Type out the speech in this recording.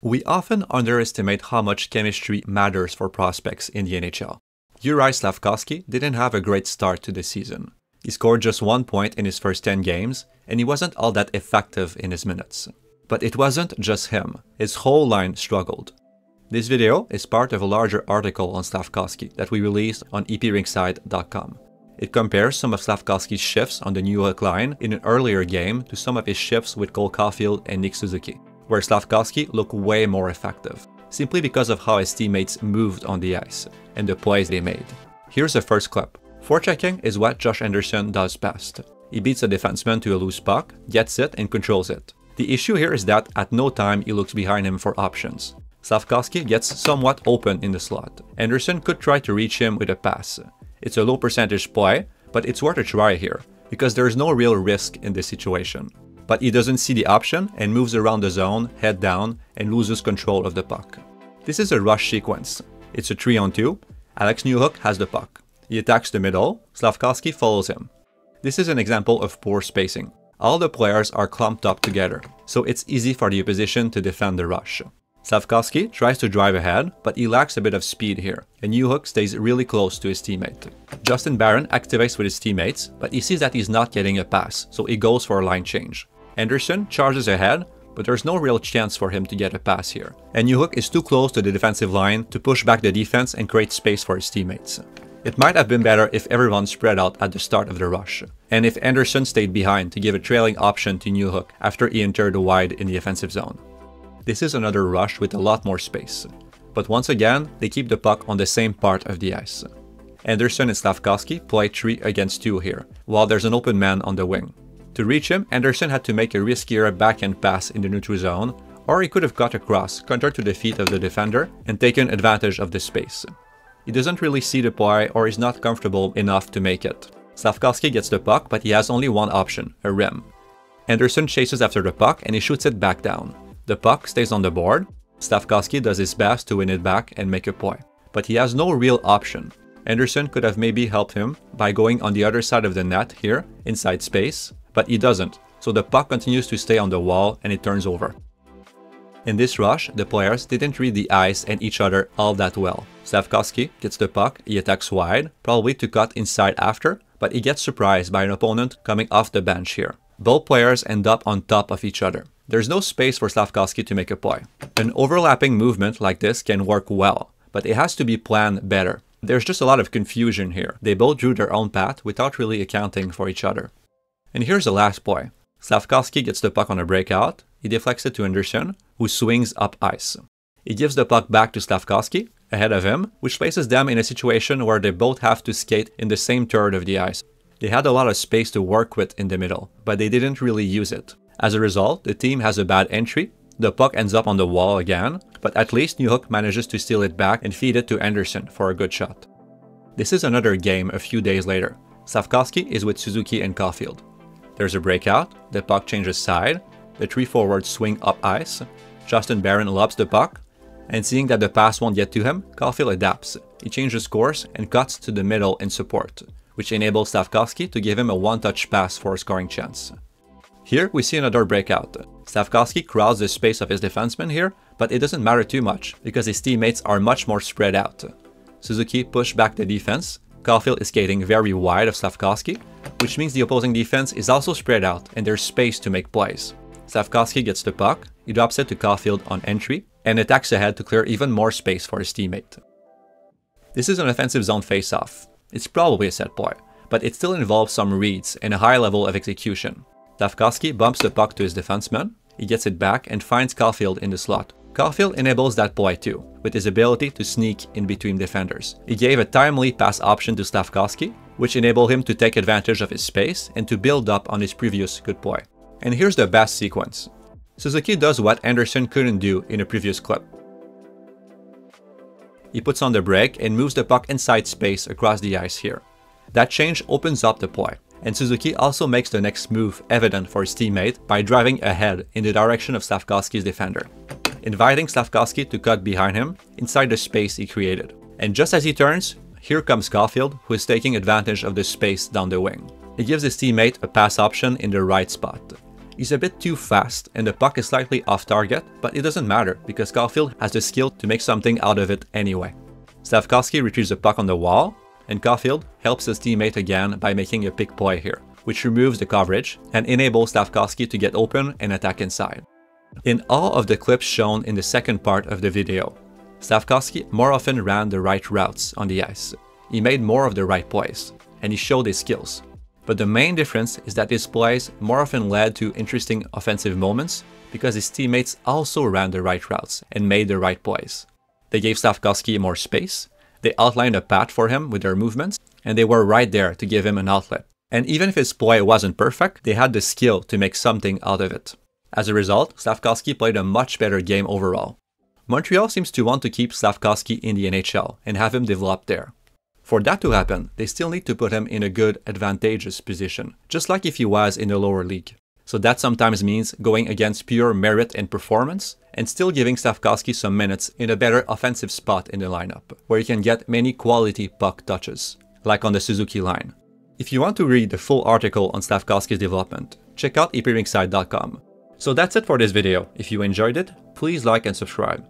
We often underestimate how much chemistry matters for prospects in the NHL. Juraj Slafkovsky didn't have a great start to the season. He scored just 1 point in his first 10 games, and he wasn't all that effective in his minutes. But it wasn't just him. His whole line struggled. This video is part of a larger article on Slafkovsky that we released on eprinkside.com. It compares some of Slafkovsky's shifts on the New York line in an earlier game to some of his shifts with Cole Caulfield and Nick Suzuki, where Slafkovsky looked way more effective, simply because of how his teammates moved on the ice and the plays they made. Here's the first clip. Forechecking is what Josh Anderson does best. He beats a defenseman to a loose puck, gets it, and controls it. The issue here is that at no time he looks behind him for options. Slafkovsky gets somewhat open in the slot. Anderson could try to reach him with a pass. It's a low percentage play, but it's worth a try here, because there is no real risk in this situation. But he doesn't see the option and moves around the zone, head down, and loses control of the puck. This is a rush sequence. It's a 3-on-2. Alex Newhook has the puck. He attacks the middle. Slafkovsky follows him. This is an example of poor spacing. All the players are clumped up together, so it's easy for the opposition to defend the rush. Slafkovsky tries to drive ahead, but he lacks a bit of speed here, and Newhook stays really close to his teammate. Justin Barron activates with his teammates, but he sees that he's not getting a pass, so he goes for a line change. Anderson charges ahead, but there's no real chance for him to get a pass here, and Newhook is too close to the defensive line to push back the defense and create space for his teammates. It might have been better if everyone spread out at the start of the rush, and if Anderson stayed behind to give a trailing option to Newhook after he entered the wide in the offensive zone. This is another rush with a lot more space, but once again, they keep the puck on the same part of the ice. Anderson and Slafkovsky play 3 against 2 here, while there's an open man on the wing. To reach him, Anderson had to make a riskier backhand pass in the neutral zone, or he could have got across, countered to the feet of the defender, and taken advantage of the space. He doesn't really see the play or is not comfortable enough to make it. Slafkovsky gets the puck, but he has only one option, a rim. Anderson chases after the puck and he shoots it back down. The puck stays on the board. Slafkovsky does his best to win it back and make a play, but he has no real option. Anderson could have maybe helped him by going on the other side of the net here, inside space, but he doesn't, so the puck continues to stay on the wall and it turns over. In this rush, the players didn't read the ice and each other all that well. Slafkovsky gets the puck, he attacks wide, probably to cut inside after, but he gets surprised by an opponent coming off the bench here. Both players end up on top of each other. There's no space for Slafkovsky to make a play. An overlapping movement like this can work well, but it has to be planned better. There's just a lot of confusion here. They both drew their own path without really accounting for each other. And here's the last play. Slafkovsky gets the puck on a breakout. He deflects it to Anderson, who swings up ice. He gives the puck back to Slafkovsky, ahead of him, which places them in a situation where they both have to skate in the same third of the ice. They had a lot of space to work with in the middle, but they didn't really use it. As a result, the team has a bad entry. The puck ends up on the wall again, but at least Newhook manages to steal it back and feed it to Anderson for a good shot. This is another game a few days later. Slafkovsky is with Suzuki and Caulfield. There's a breakout, the puck changes side, the 3 forwards swing up ice, Justin Barron lobs the puck, and seeing that the pass won't get to him, Caulfield adapts. He changes course and cuts to the middle in support, which enables Slafkovsky to give him a one-touch pass for a scoring chance. Here we see another breakout. Slafkovsky crowds the space of his defenseman here, but it doesn't matter too much because his teammates are much more spread out. Suzuki pushed back the defense. Caulfield is skating very wide of Slafkovsky, which means the opposing defense is also spread out and there's space to make plays. Slafkovsky gets the puck, he drops it to Caulfield on entry, and attacks ahead to clear even more space for his teammate. This is an offensive zone face-off. It's probably a set play, but it still involves some reads and a high level of execution. Slafkovsky bumps the puck to his defenseman, he gets it back and finds Caulfield in the slot. Caulfield enables that play too, with his ability to sneak in between defenders. He gave a timely pass option to Slafkovsky, which enabled him to take advantage of his space and to build up on his previous good play. And here's the best sequence. Suzuki does what Anderson couldn't do in a previous clip. He puts on the brake and moves the puck inside space across the ice here. That change opens up the play, and Suzuki also makes the next move evident for his teammate by driving ahead in the direction of Slafkovsky's defender, inviting Slafkovsky to cut behind him inside the space he created. And just as he turns, here comes Caulfield, who is taking advantage of the space down the wing. He gives his teammate a pass option in the right spot. He's a bit too fast and the puck is slightly off target, but it doesn't matter because Caulfield has the skill to make something out of it anyway. Slafkovsky retrieves the puck on the wall, and Caulfield helps his teammate again by making a pick play here, which removes the coverage and enables Slafkovsky to get open and attack inside. In all of the clips shown in the second part of the video, Slafkovsky more often ran the right routes on the ice. He made more of the right plays, and he showed his skills. But the main difference is that his plays more often led to interesting offensive moments because his teammates also ran the right routes and made the right plays. They gave Slafkovsky more space, they outlined a path for him with their movements, and they were right there to give him an outlet. And even if his play wasn't perfect, they had the skill to make something out of it. As a result, Slafkovsky played a much better game overall. Montreal seems to want to keep Slafkovsky in the NHL and have him develop there. For that to happen, they still need to put him in a good, advantageous position, just like if he was in the lower league. So that sometimes means going against pure merit and performance, and still giving Slafkovsky some minutes in a better offensive spot in the lineup, where he can get many quality puck touches, like on the Suzuki line. If you want to read the full article on Slafkovsky's development, check out eprinkside.com. So that's it for this video. If you enjoyed it, please like and subscribe.